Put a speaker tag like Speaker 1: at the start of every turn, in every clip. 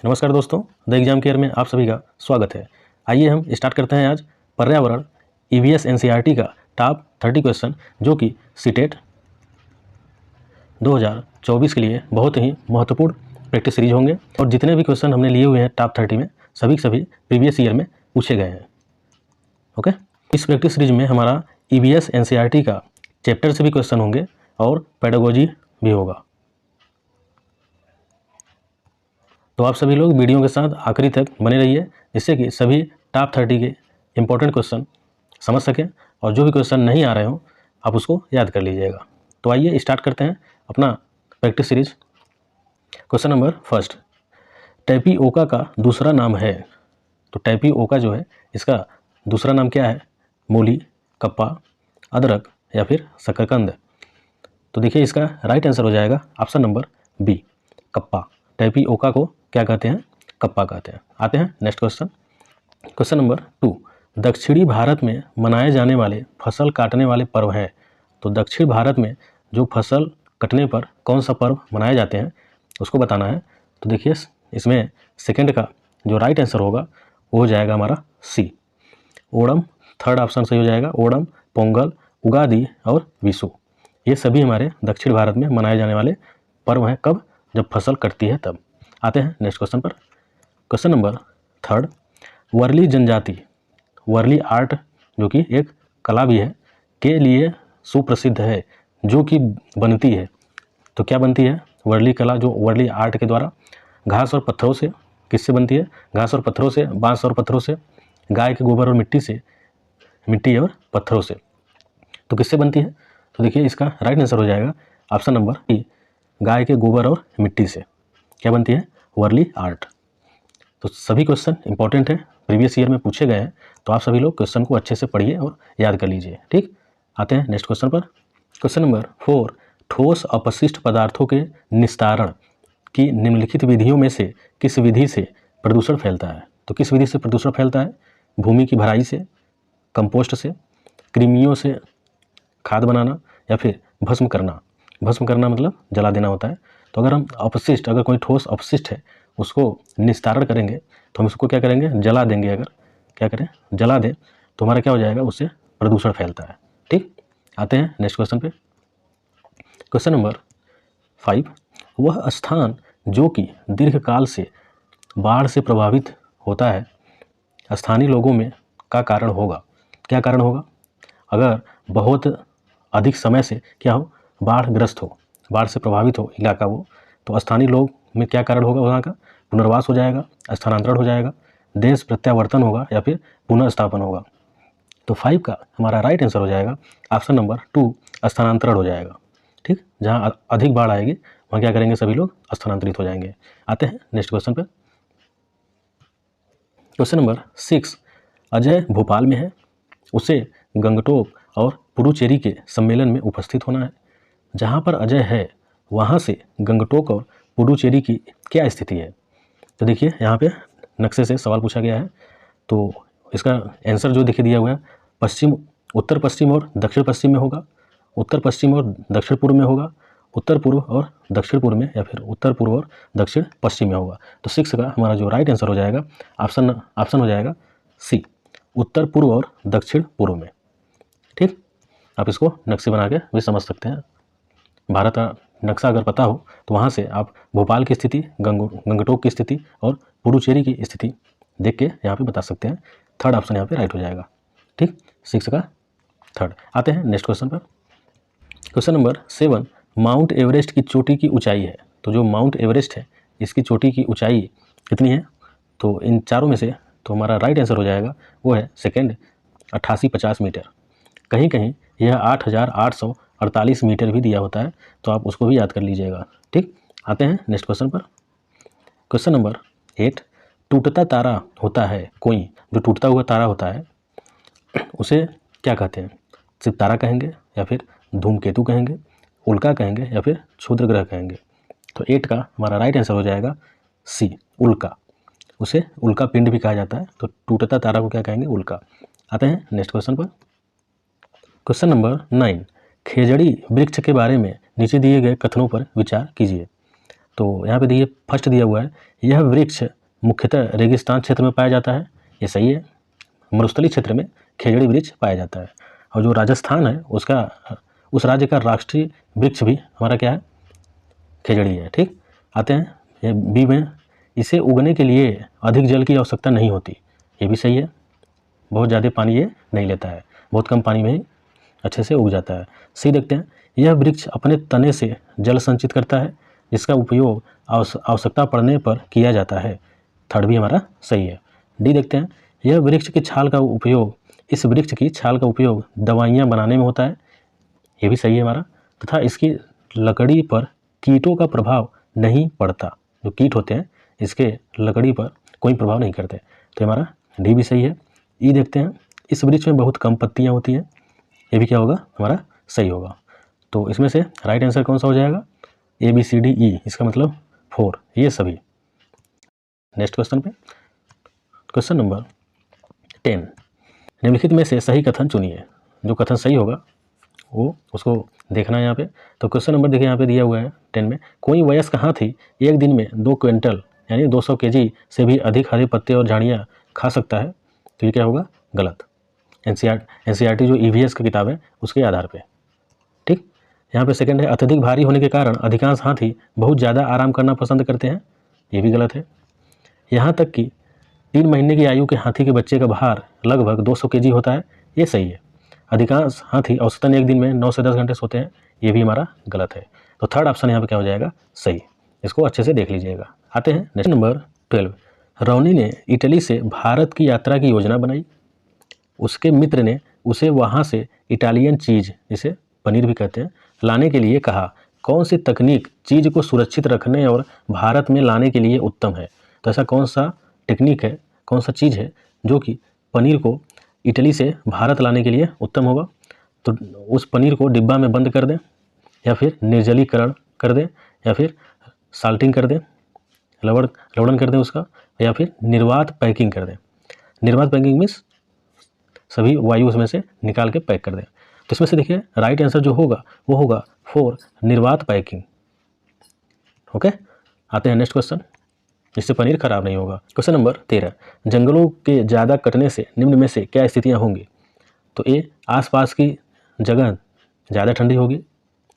Speaker 1: नमस्कार दोस्तों, the exam care में आप सभी का स्वागत है। आइए हम स्टार्ट करते हैं आज पर्यावरण ईवीएस एनसीईआरटी का टॉप 30 क्वेश्चन, जो कि सीटेट 2024 के लिए बहुत ही महत्वपूर्ण प्रैक्टिस सीरीज होंगे। और जितने भी क्वेश्चन हमने लिए हुए हैं टॉप 30 में, सभी प्रीवियस ईयर में पूछे गए हैं। ओके, इस प्रैक्टिस सीरीज में हमारा ईवीएस एनसीईआरटी का चैप्टर से भी क्वेश्चन होंगे और पेडागोजी भी होगा। तो आप सभी लोग वीडियो के साथ आखिरी तक बने रहिए, जिससे कि सभी टॉप 30 के इम्पोर्टेंट क्वेश्चन समझ सकें और जो भी क्वेश्चन नहीं आ रहे हों आप उसको याद कर लीजिएगा। तो आइए स्टार्ट करते हैं अपना practice series. Question number first, tapioca का दूसरा नाम है। तो टैपिओका जो है, इसका दूसरा नाम क्या है? मूली, कप्पा, अदरक या फिर शकरकंद। तो देखिए, इसका राइट आंसर हो जाएगा option number B, kappa. Tapioca को क्या कहते हैं? कप्पा कहते हैं। आते हैं नेक्स्ट क्वेश्चन। क्वेश्चन नंबर 2, दक्षिणी भारत में मनाए जाने वाले फसल काटने वाले पर्व हैं। तो दक्षिण भारत में जो फसल कटने पर कौन सा पर्व मनाए जाते हैं उसको बताना है। तो देखिए, इसमें सेकंड का जो राइट आंसर होगा वो हो जाएगा हमारा सी, ओणम। थर्ड ऑप्शन सही हो जाएगा, ओणम, पोंगल, उगादि और विशु। ये सभी हमारे दक्षिण भारत में मनाए जाने वाले पर्व हैं। कब? जब फसल कटती है तब। आते हैं नेक्स्ट क्वेश्चन पर। क्वेश्चन नंबर 3, वर्ली जनजाति, वर्ली आर्ट जो कि एक कला भी है, के लिए सुप्रसिद्ध है, जो कि बनती है। तो क्या बनती है? वर्ली कला जो वर्ली आर्ट के द्वारा घास और पत्थरों से, किससे बनती है? घास और पत्थरों से, बांस और पत्थरों से, गाय के गोबर और मिट्टी से, मिट्टी और पत्थरों से। तो किससे बनती है? तो देखिए, इसका राइट आंसर हो जाएगा ऑप्शन नंबर ई, गाय के गोबर और मिट्टी से क्या बनती है? वर्ली आर्ट। तो सभी क्वेश्चन इंपॉर्टेंट है, प्रीवियस ईयर में पूछे गए हैं। तो आप सभी लोग क्वेश्चन को अच्छे से पढ़िए और याद कर लीजिए। ठीक, आते हैं नेक्स्ट क्वेश्चन पर। क्वेश्चन नंबर 4, ठोस अपशिष्ट पदार्थों के निस्तारण की निम्नलिखित विधियों में से किस विधि से प्रदूषण फैलता है? तो किस विधि से प्रदूषण फैलता है? भूमि की भराई से, कंपोस्ट से, कृमियों से खाद बनाना या फिर भस्म करना। भस्म करना मतलब जला देना होता है। तो अगर हम अपशिष्ट, अगर कोई ठोस अपशिष्ट है उसको निस्तारण करेंगे तो हम उसको क्या करेंगे? जला देंगे। अगर क्या करें? जला दें तो हमारा क्या हो जाएगा? उससे प्रदूषण फैलता है। ठीक, आते हैं नेक्स्ट क्वेश्चन पे। क्वेश्चन नंबर 5, वह स्थान जो कि दीर्घकाल से बाढ़ से प्रभावित होता है स्थानीय लोगों में का कारण होगा। क्या कारण होगा? अगर बहुत अधिक समय से क्या हो? बाढ़ग्रस्त हो, बाढ़ से प्रभावित हो इलाका वो, तो स्थानीय लोग में क्या कारण होगा? वहाँ का पुनर्वास हो जाएगा, स्थानांतरण हो जाएगा, देश प्रत्यावर्तन होगा या फिर पुनर्स्थापन होगा। तो 5 का हमारा राइट आंसर हो जाएगा ऑप्शन नंबर 2, स्थानांतरण हो जाएगा। ठीक, जहाँ अधिक बाढ़ आएगी वहाँ क्या करेंगे? सभी लोग स्थानांतरित हो जाएंगे। आते हैं नेक्स्ट क्वेश्चन पर। क्वेश्चन नंबर 6, अजय भोपाल में है, उसे गंगटोक और पुडुचेरी के सम्मेलन में उपस्थित होना है। जहाँ पर अजय है वहाँ से गंगटोक और पुडुचेरी की क्या स्थिति है? तो देखिए, यहाँ पे नक्शे से सवाल पूछा गया है। तो इसका आंसर जो देखिए दिया हुआ है, पश्चिम, उत्तर पश्चिम और दक्षिण पश्चिम में होगा, उत्तर पश्चिम और दक्षिण पूर्व में होगा, उत्तर पूर्व और दक्षिण पूर्व में, या फिर उत्तर पूर्व और दक्षिण पश्चिम में होगा। तो 6 का हमारा जो राइट आंसर हो जाएगा ऑप्शन हो जाएगा सी, उत्तर पूर्व और दक्षिण पूर्व में। ठीक, आप इसको नक्शे बना के भी समझ सकते हैं। भारत का नक्शा अगर पता हो तो वहाँ से आप भोपाल की स्थिति, गंगटोक की स्थिति और पुडुचेरी की स्थिति देख के यहाँ पे बता सकते हैं। थर्ड ऑप्शन यहाँ पे राइट हो जाएगा। ठीक, 6 का थर्ड। आते हैं नेक्स्ट क्वेश्चन पर। क्वेश्चन नंबर 7, माउंट एवरेस्ट की चोटी की ऊंचाई है। तो जो माउंट एवरेस्ट है इसकी चोटी की ऊंचाई कितनी है? तो इन चारों में से तो हमारा राइट आंसर हो जाएगा वो है सेकेंड, 8850 मीटर। कहीं कहीं यह 8848 मीटर भी दिया होता है, तो आप उसको भी याद कर लीजिएगा। ठीक, आते हैं नेक्स्ट क्वेश्चन पर। क्वेश्चन नंबर 8, टूटता तारा होता है कोई, जो टूटता हुआ तारा होता है उसे क्या कहते हैं? सिर्फ तारा कहेंगे या फिर धूमकेतु कहेंगे, उल्का कहेंगे या फिर क्षुद्र ग्रह कहेंगे? तो 8 का हमारा राइट आंसर हो जाएगा सी, उल्का। उसे उल्का पिंड भी कहा जाता है। तो टूटता तारा को क्या कहेंगे? उल्का। आते हैं नेक्स्ट क्वेश्चन पर। क्वेश्चन नंबर 9, खेजड़ी वृक्ष के बारे में नीचे दिए गए कथनों पर विचार कीजिए। तो यहाँ पे देखिए फर्स्ट दिया हुआ है, यह वृक्ष मुख्यतः रेगिस्तान क्षेत्र में पाया जाता है। ये सही है। मरुस्थलीय क्षेत्र में खेजड़ी वृक्ष पाया जाता है। और जो राजस्थान है उस राज्य का राष्ट्रीय वृक्ष भी हमारा क्या है, खेजड़ी है। ठीक, आते हैं ये बी में, इसे उगने के लिए अधिक जल की आवश्यकता नहीं होती। ये भी सही है। बहुत ज़्यादा पानी ये नहीं लेता है, बहुत कम पानी में ही अच्छे से उग जाता है। सी देखते हैं, यह वृक्ष अपने तने से जल संचित करता है, जिसका उपयोग आवश्यकता पड़ने पर किया जाता है। थर्ड भी हमारा सही है। डी देखते हैं, यह वृक्ष की छाल का उपयोग इस वृक्ष की छाल का उपयोग दवाइयाँ बनाने में होता है। ये भी सही है हमारा। तथा इसकी लकड़ी पर कीटों का प्रभाव नहीं पड़ता। जो कीट होते हैं इसके लकड़ी पर कोई प्रभाव नहीं करते। तो हमारा डी भी सही है। ई देखते हैं, इस वृक्ष में बहुत कम पत्तियाँ होती हैं। ये भी क्या होगा, हमारा सही होगा। तो इसमें से राइट आंसर कौन सा हो जाएगा, A B C D E, इसका मतलब 4, ये सभी। नेक्स्ट क्वेश्चन पे, क्वेश्चन नंबर 10, निम्नलिखित में से सही कथन चुनिए। जो कथन सही होगा वो उसको देखना है यहाँ पे। तो क्वेश्चन नंबर देखिए यहाँ पे दिया हुआ है 10 में, कोई वयस्क हाथी एक दिन में 2 क्विंटल यानी 200 kg से भी अधिक हरे पत्ते और झाड़ियाँ खा सकता है। तो ये क्या होगा, गलत। एनसीईआरटी जो ईवीएस की किताब है उसके आधार पे। ठीक, यहाँ पे सेकंड है, अत्यधिक भारी होने के कारण अधिकांश हाथी बहुत ज़्यादा आराम करना पसंद करते हैं। ये भी गलत है। यहाँ तक कि 3 महीने की आयु के हाथी के बच्चे का भार लगभग 200 kg होता है। ये सही है। अधिकांश हाथी औसतन एक दिन में 9 से 10 घंटे सोते हैं। ये भी हमारा गलत है। तो थर्ड ऑप्शन यहाँ पे क्या हो जाएगा, सही। इसको अच्छे से देख लीजिएगा। आते हैं नेक्स्ट नंबर 12, रौनी ने इटली से भारत की यात्रा की योजना बनाई। उसके मित्र ने उसे वहाँ से इटालियन चीज़, जिसे पनीर भी कहते हैं, लाने के लिए कहा। कौन सी तकनीक चीज़ को सुरक्षित रखने और भारत में लाने के लिए उत्तम है। तो ऐसा कौन सा टेक्निक है, कौन सा चीज़ है जो कि पनीर को इटली से भारत लाने के लिए उत्तम होगा। तो उस पनीर को डिब्बा में बंद कर दें, या फिर निर्जलीकरण कर दें, या फिर साल्टिंग कर दें, लवणन कर दें उसका, या फिर निर्वात पैकिंग कर दें। निर्वात पैकिंग मीन्स सभी वायु उसमें से निकाल के पैक कर दें। तो इसमें से देखिए राइट आंसर जो होगा वो होगा 4, निर्वात पैकिंग। ओके, आते हैं नेक्स्ट क्वेश्चन, जिससे पनीर खराब नहीं होगा। क्वेश्चन नंबर 13, जंगलों के ज़्यादा कटने से निम्न में से क्या स्थितियाँ होंगी। तो ए, आसपास की जगह ज़्यादा ठंडी होगी।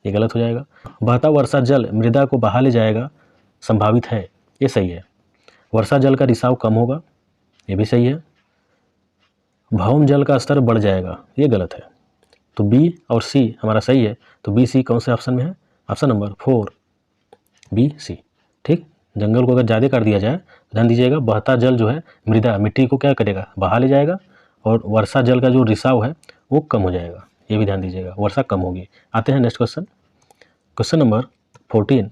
Speaker 1: ये गलत हो जाएगा। बहता वर्षा जल मृदा को बहा ले जाएगा, संभावित है। ये सही है। वर्षा जल का रिसाव कम होगा। ये भी सही है। भौम जल का स्तर बढ़ जाएगा। ये गलत है। तो बी और सी हमारा सही है। तो बी सी कौन से ऑप्शन में है, ऑप्शन नंबर 4 बी सी। ठीक, जंगल को अगर ज़्यादा काट दिया जाए, ध्यान दीजिएगा, बहता जल जो है मृदा मिट्टी को क्या करेगा, बहा ले जाएगा, और वर्षा जल का जो रिसाव है वो कम हो जाएगा। ये भी ध्यान दीजिएगा, वर्षा कम होगी। आते हैं next question, question number 14,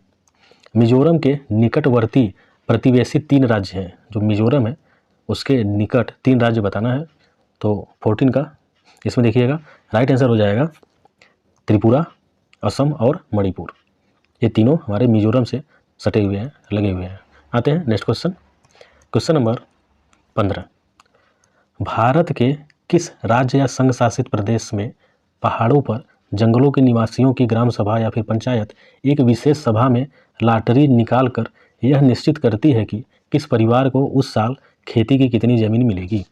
Speaker 1: Mizoram के निकटवर्ती प्रतिवेशी 3 राज्य हैं। जो मिजोरम है उसके निकट 3 राज्य बताना है। तो 14 का इसमें देखिएगा राइट आंसर हो जाएगा त्रिपुरा, असम और मणिपुर। ये तीनों हमारे मिजोरम से सटे हुए हैं, लगे हुए हैं। आते हैं next question, question number 15, Bharat के किस राज्य या संघ शासित प्रदेश में पहाड़ों पर जंगलों के निवासियों की ग्राम सभा या फिर पंचायत एक विशेष सभा में लॉटरी निकालकर यह निश्चित करती है कि किस परिवार को उस साल खेती की कितनी ज़मीन मिलेगी।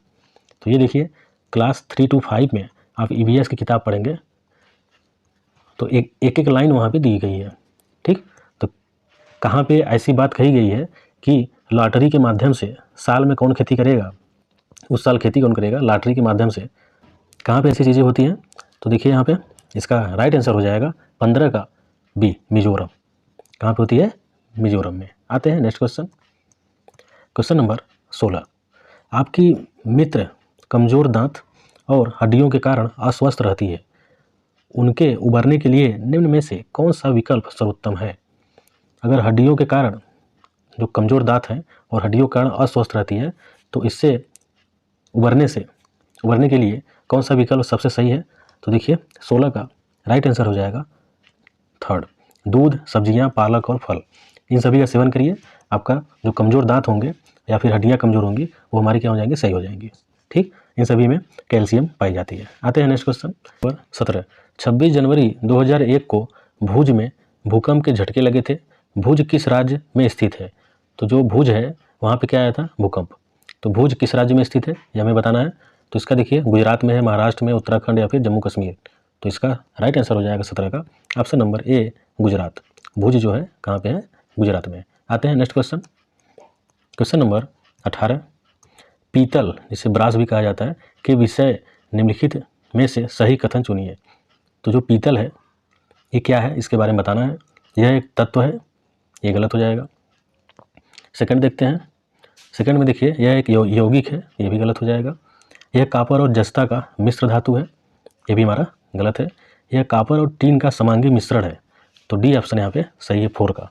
Speaker 1: तो ये देखिए क्लास 3 to 5 में आप ईवीएस की किताब पढ़ेंगे तो एक लाइन वहाँ पे दी गई है। ठीक, तो कहाँ पे ऐसी बात कही गई है कि लॉटरी के माध्यम से साल में कौन खेती करेगा, उस साल खेती कौन करेगा लॉटरी के माध्यम से, कहाँ पे ऐसी चीज़ें होती हैं। तो देखिए यहाँ पे इसका राइट आंसर हो जाएगा 15 का बी, मिजोरम। कहाँ पे होती है, मिजोरम में। आते हैं नेक्स्ट क्वेश्चन, क्वेश्चन नंबर 16, आपकी मित्र कमज़ोर दांत और हड्डियों के कारण अस्वस्थ रहती है। उनके उबरने के लिए निम्न में से कौन सा विकल्प सर्वोत्तम है। अगर हड्डियों के कारण, जो कमज़ोर दांत हैं और हड्डियों के कारण अस्वस्थ रहती है, तो इससे उबरने के लिए कौन सा विकल्प सबसे सही है। तो देखिए 16 का राइट आंसर हो जाएगा 3rd, दूध, सब्जियां, पालक और फल। इन सभी का सेवन करिए, आपका जो कमज़ोर दांत होंगे या फिर हड्डियां कमज़ोर होंगी वो हमारी क्या हो जाएंगी, सही हो जाएंगी। ठीक, इन सभी में कैल्शियम पाई जाती है। आते हैं नेक्स्ट क्वेश्चन नंबर 17, 26 जनवरी 2001 को भुज में भूकंप के झटके लगे थे। भुज किस राज्य में स्थित है? तो जो भुज है वहाँ पे क्या आया था? भूकंप। तो भुज किस राज्य में स्थित है ये हमें बताना है। तो इसका देखिए गुजरात में है, महाराष्ट्र में, उत्तराखंड या फिर जम्मू कश्मीर। तो इसका राइट आंसर हो जाएगा 17 का ऑप्शन नंबर ए गुजरात। भुज जो है कहाँ पे है? गुजरात में। आते हैं नेक्स्ट क्वेश्चन, क्वेश्चन नंबर 18। पीतल जिसे ब्रास भी कहा जाता है के विषय निम्नलिखित में से सही कथन चुनिए। तो जो पीतल है ये क्या है इसके बारे में बताना है। यह एक तत्व है, ये गलत हो जाएगा। सेकंड देखते हैं, सेकंड में देखिए यह एक यौगिक है, ये भी गलत हो जाएगा। यह कापर और जस्ता का मिश्र धातु है, ये भी हमारा गलत है। यह कापर और टीन का समांगी मिश्रण है। तो डी ऑप्शन यहाँ पे सही है 4 का।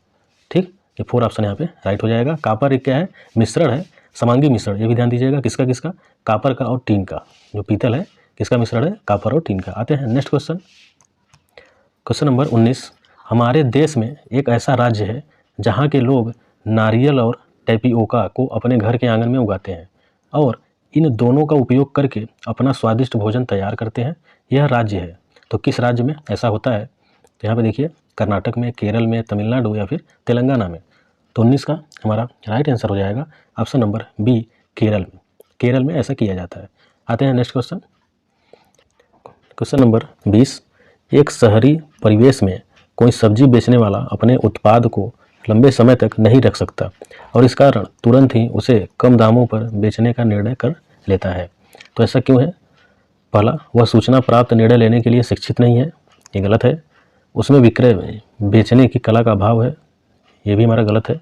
Speaker 1: ठीक, ये 4 ऑप्शन यहाँ पे राइट हो जाएगा। कापर एक क्या है? मिश्रण है, समांगी मिश्रण। ये भी ध्यान दीजिएगा, किसका किसका? कापर का और टीन का। जो पीतल है किसका मिश्रण है? कापर और टीन का। आते हैं नेक्स्ट क्वेश्चन, क्वेश्चन नंबर 19। हमारे देश में एक ऐसा राज्य है जहाँ के लोग नारियल और टेपिओका को अपने घर के आंगन में उगाते हैं और इन दोनों का उपयोग करके अपना स्वादिष्ट भोजन तैयार करते हैं। यह राज्य है। तो किस राज्य में ऐसा होता है? तो यहाँ पे देखिए कर्नाटक में, केरल में, तमिलनाडु या फिर तेलंगाना में। तो 19 का हमारा राइट आंसर हो जाएगा ऑप्शन नंबर बी केरल में। केरल में ऐसा किया जाता है। आते हैं नेक्स्ट क्वेश्चन, क्वेश्चन नंबर 20। एक शहरी परिवेश में कोई सब्जी बेचने वाला अपने उत्पाद को लंबे समय तक नहीं रख सकता और इस कारण तुरंत ही उसे कम दामों पर बेचने का निर्णय कर लेता है। तो ऐसा क्यों है? पहला, वह सूचना प्राप्त निर्णय लेने के लिए शिक्षित नहीं है, ये गलत है। उसमें विक्रय में बेचने की कला का अभाव है, ये भी हमारा गलत है,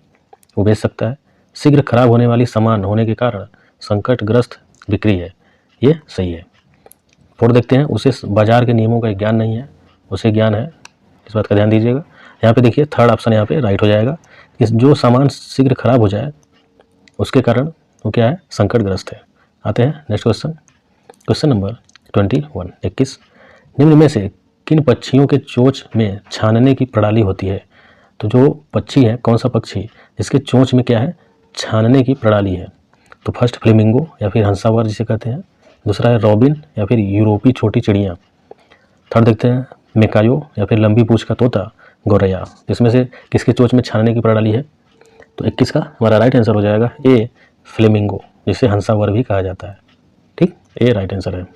Speaker 1: वो बेच सकता है। शीघ्र खराब होने वाली सामान होने के कारण संकटग्रस्त बिक्री है, ये सही है। 4 देखते हैं, उसे बाजार के नियमों का ज्ञान नहीं है, उसे ज्ञान है, इस बात का ध्यान दीजिएगा। यहाँ पे देखिए थर्ड ऑप्शन यहाँ पे राइट हो जाएगा। इस जो सामान शीघ्र खराब हो जाए उसके कारण वो क्या है? संकटग्रस्त है। आते हैं नेक्स्ट क्वेश्चन, क्वेश्चन नंबर 21। निम्न में से किन पक्षियों के चोंच में छानने की प्रणाली होती है? तो जो पक्षी है, कौन सा पक्षी जिसके चोंच में क्या है? छानने की प्रणाली है। तो फर्स्ट फ्लेमिंगो या फिर हंसावर जिसे कहते हैं, दूसरा है रॉबिन या फिर यूरोपी छोटी चिड़िया, थर्ड देखते हैं मेकायो या फिर लंबी पूंछ का तोता, गौरैया। इसमें से किसके चोंच में छानने की प्रणाली है? तो 21 का हमारा राइट आंसर हो जाएगा ए फ्लेमिंगो, जिसे हंसावर भी कहा जाता है। ठीक, ए राइट आंसर है।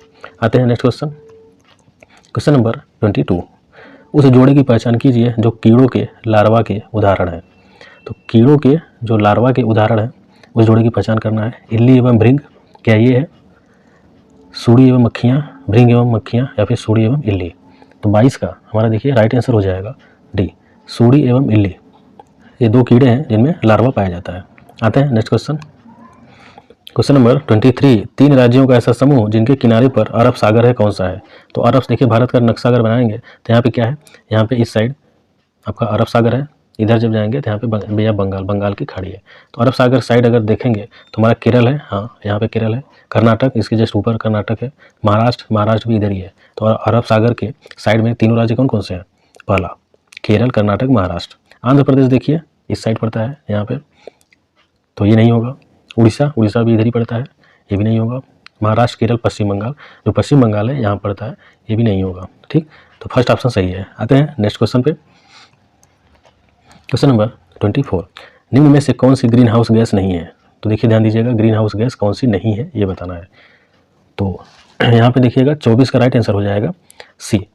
Speaker 1: आते हैं नेक्स्ट क्वेश्चन, क्वेश्चन नंबर 22। उस जोड़े की पहचान कीजिए जो कीड़ों के लार्वा के उदाहरण है। तो कीड़ों के जो लार्वा के उदाहरण है उस जोड़े की पहचान करना है। इल्ली एवं भृंग, क्या ये है? सूड़ी एवं मक्खियाँ, भृंग एवं मक्खियाँ या फिर सूड़ी एवं इल्ली। तो 22 का हमारा देखिए राइट आंसर हो जाएगा डी, सूड़ी एवं इल्ली। ये 2 कीड़े हैं जिनमें लार्वा पाया जाता है। आते हैं नेक्स्ट क्वेश्चन, क्वेश्चन नंबर 23। 3 राज्यों का ऐसा समूह जिनके किनारे पर अरब सागर है, कौन सा है? तो अरब देखिए भारत का नक्शा अगर बनाएंगे तो यहाँ पे क्या है? यहाँ पे इस साइड आपका अरब सागर है, इधर जब जाएंगे तो यहाँ पे भैया बंगाल की खाड़ी है। तो अरब सागर साइड अगर देखेंगे तो हमारा केरल है, हाँ यहाँ पे केरल है, कर्नाटक इसके जस्ट ऊपर कर्नाटक है, महाराष्ट्र भी इधर ही है। तो अरब सागर के साइड में 3 राज्य कौन कौन से हैं? पहला केरल, कर्नाटक, महाराष्ट्र। आंध्र प्रदेश देखिए इस साइड पड़ता है यहाँ पे, तो ये नहीं होगा। उड़ीसा भी इधर ही पड़ता है, ये भी नहीं होगा। महाराष्ट्र, केरल, पश्चिम बंगाल, जो पश्चिम बंगाल है यहाँ पड़ता है, ये भी नहीं होगा। ठीक, तो फर्स्ट ऑप्शन सही है। आते हैं नेक्स्ट क्वेश्चन पे, क्वेश्चन नंबर 24। निम्न में से कौन सी ग्रीन हाउस गैस नहीं है? तो देखिए ध्यान दीजिएगा, ग्रीन हाउस गैस कौन सी नहीं है ये बताना है। तो यहाँ पे देखिएगा 24 का राइट आंसर हो जाएगा सी,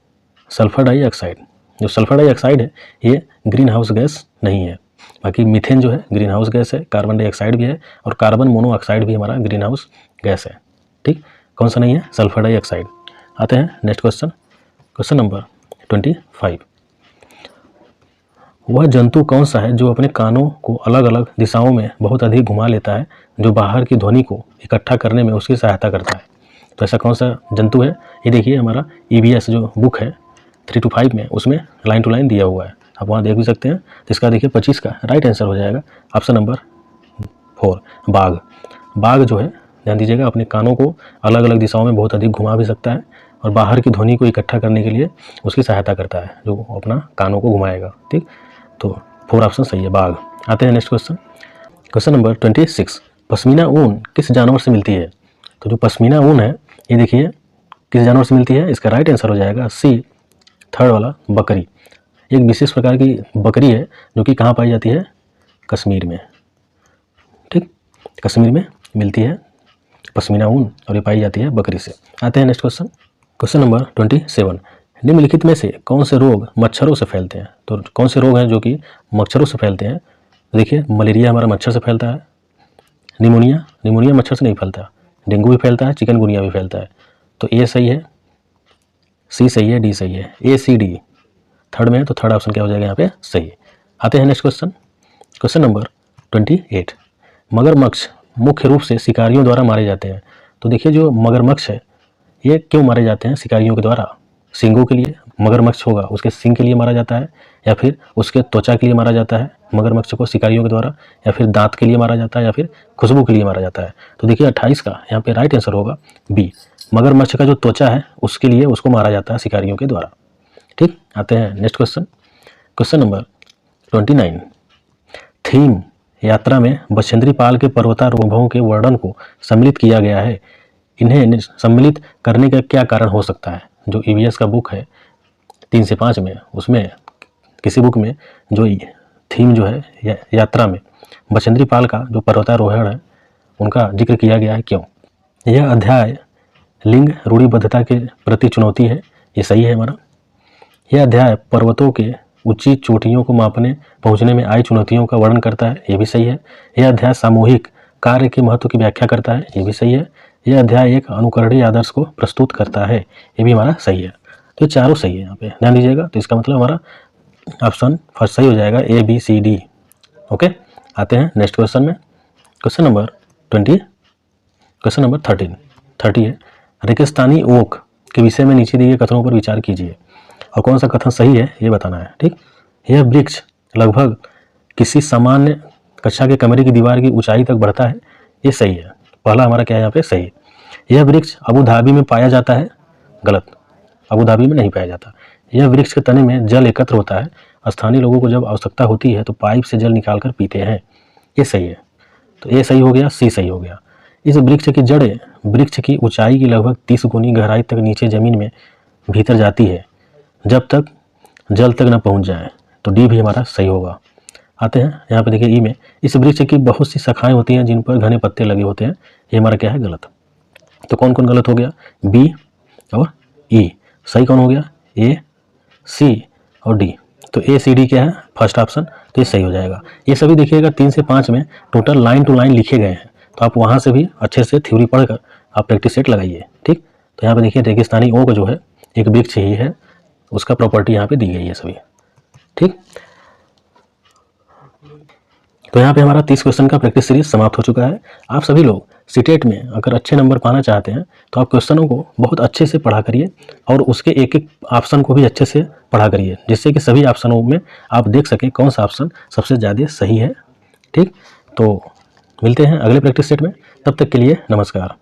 Speaker 1: सल्फर डाइऑक्साइड। जो सल्फर डाइऑक्साइड है ये ग्रीन हाउस गैस नहीं है। बाकी मीथेन जो है ग्रीन हाउस गैस है, कार्बन डाइऑक्साइड भी है और कार्बन मोनोऑक्साइड भी हमारा ग्रीन हाउस गैस है। ठीक, कौन सा नहीं है? Sulphur dioxide. आते हैं नेक्स्ट क्वेश्चन, क्वेश्चन नंबर 25। वह जंतु कौन सा है जो अपने कानों को अलग अलग दिशाओं में बहुत अधिक घुमा लेता है, जो बाहर की ध्वनि को इकट्ठा करने में उसकी सहायता करता है? तो ऐसा कौन सा जंतु है? ये देखिए हमारा EVS जो बुक है 3 to 5 में, उसमें लाइन टू लाइन दिया हुआ है, आप वहाँ देख भी सकते हैं। तो इसका देखिए 25 का राइट आंसर हो जाएगा ऑप्शन नंबर 4, बाघ। बाघ जो है ध्यान दीजिएगा अपने कानों को अलग अलग दिशाओं में बहुत अधिक घुमा भी सकता है और बाहर की ध्वनि को इकट्ठा करने के लिए उसकी सहायता करता है, जो अपना कानों को घुमाएगा। ठीक, तो 4 ऑप्शन सही है, बाघ। आते हैं next question, question number 26। Pashmina ऊन किस जानवर से मिलती है? तो जो पश्मीना ऊन है ये देखिए किस जानवर से मिलती है? इसका राइट आंसर हो जाएगा सी, थर्ड वाला, बकरी। एक विशेष प्रकार की बकरी है जो कि कहाँ पाई जाती है? कश्मीर में। ठीक, कश्मीर में मिलती है पश्मीना ऊन और ये पाई जाती है बकरी से। आते हैं नेक्स्ट क्वेश्चन, क्वेश्चन नंबर 27। निम्नलिखित में से कौन से रोग मच्छरों से फैलते हैं? तो कौन से रोग हैं जो कि मच्छरों से फैलते हैं? देखिए, मलेरिया हमारा मच्छर से फैलता है, निमोनिया मच्छर से नहीं फैलता, डेंगू भी फैलता है, चिकनगुनिया भी फैलता है। तो ए सही है, सी सही है, डी सही है, ए सी डी थर्ड में है, तो थर्ड ऑप्शन क्या हो जाएगा यहाँ पे? सही। आते हैं नेक्स्ट क्वेश्चन, क्वेश्चन नंबर 28। मगरमच्छ मुख्य रूप से शिकारियों द्वारा मारे जाते हैं। तो देखिए, जो मगरमच्छ है ये क्यों मारे जाते हैं शिकारियों के द्वारा? सींगों के लिए, मगरमच्छ होगा उसके सींग के लिए मारा जाता है, या फिर उसके त्वचा के लिए मारा जाता है मगरमच्छ को शिकारियों के द्वारा, या फिर दांत के लिए मारा जाता है, या फिर खुशबू के लिए मारा जाता है। तो देखिए 28 का यहाँ पे राइट आंसर होगा बी, मगरमच्छ का जो त्वचा है उसके लिए उसको मारा जाता है शिकारियों के द्वारा। ठीक, आते हैं next question, question number 29। Theme यात्रा में बछेंद्री पाल के पर्वतारोहणों के वर्णन को सम्मिलित किया गया है। इन्हें सम्मिलित करने का क्या कारण हो सकता है? जो ईवीएस का बुक है 3 से 5 में, उसमें किसी बुक में जो थीम जो है यात्रा में बछेंद्री पाल का जो पर्वतारोहण है उनका जिक्र किया गया है, क्यों? यह अध्याय लिंग रूढ़िबद्धता के प्रति चुनौती है, ये सही है हमारा। यह अध्याय पर्वतों के ऊंची चोटियों को मापने पहुंचने में आई चुनौतियों का वर्णन करता है, ये भी सही है। यह अध्याय सामूहिक कार्य के महत्व की व्याख्या करता है, ये भी सही है। यह अध्याय एक अनुकरणीय आदर्श को प्रस्तुत करता है, ये भी हमारा सही है। तो ये चारों सही है, यहाँ पे ध्यान दीजिएगा। तो इसका मतलब हमारा ऑप्शन फर्स्ट सही हो जाएगा, A B C D. Okay, आते हैं नेक्स्ट क्वेश्चन में, क्वेश्चन नंबर 30 है। रेगिस्तानी ओक के विषय में नीचे दिए गए कथनों पर विचार कीजिए और कौन सा कथन सही है ये बताना है। ठीक, यह वृक्ष लगभग किसी सामान्य कक्षा के कमरे की दीवार की ऊंचाई तक बढ़ता है, ये सही है। पहला हमारा क्या है यहाँ पे? सही। यह वृक्ष अबू धाबी में पाया जाता है, गलत, अबू धाबी में नहीं पाया जाता। यह वृक्ष के तने में जल एकत्र होता है, स्थानीय लोगों को जब आवश्यकता होती है तो पाइप से जल निकालकर पीते हैं, ये सही है। तो ए सही हो गया, सी सही हो गया। इस वृक्ष की जड़ें वृक्ष की ऊंचाई की लगभग 30 गुनी गहराई तक नीचे जमीन में भीतर जाती है जब तक जल तक न पहुंच जाए, तो डी भी हमारा सही होगा। आते हैं यहाँ पे देखिए ई में, इस वृक्ष की बहुत सी शाखाएं होती हैं जिन पर घने पत्ते लगे होते हैं, ये हमारा क्या है? गलत। तो कौन कौन गलत हो गया? बी और ई। सही कौन हो गया? ए, सी और डी। तो ए सी डी क्या है? फर्स्ट ऑप्शन, तो ये सही हो जाएगा। ये सभी देखिएगा 3 से 5 में टोटल लाइन टू लाइन लिखे गए हैं, तो आप वहाँ से भी अच्छे से थ्योरी पढ़कर आप प्रैक्टिस सेट लगाइए। ठीक, तो यहाँ पे देखिए रेगिस्तानी ओक जो है एक वृक्ष ही है, उसका प्रॉपर्टी यहाँ पे दी गई है सभी। ठीक, तो यहाँ पे हमारा 30 क्वेश्चन का प्रैक्टिस सीरीज समाप्त हो चुका है। आप सभी लोग सीटेट में अगर अच्छे नंबर पाना चाहते हैं तो आप क्वेश्चनों को बहुत अच्छे से पढ़ा करिए और उसके एक एक ऑप्शन को भी अच्छे से पढ़ा करिए, जिससे कि सभी ऑप्शनों में आप देख सकें कौन सा ऑप्शन सबसे ज़्यादा सही है। ठीक, तो मिलते हैं अगले प्रैक्टिस सेट में, तब तक के लिए नमस्कार।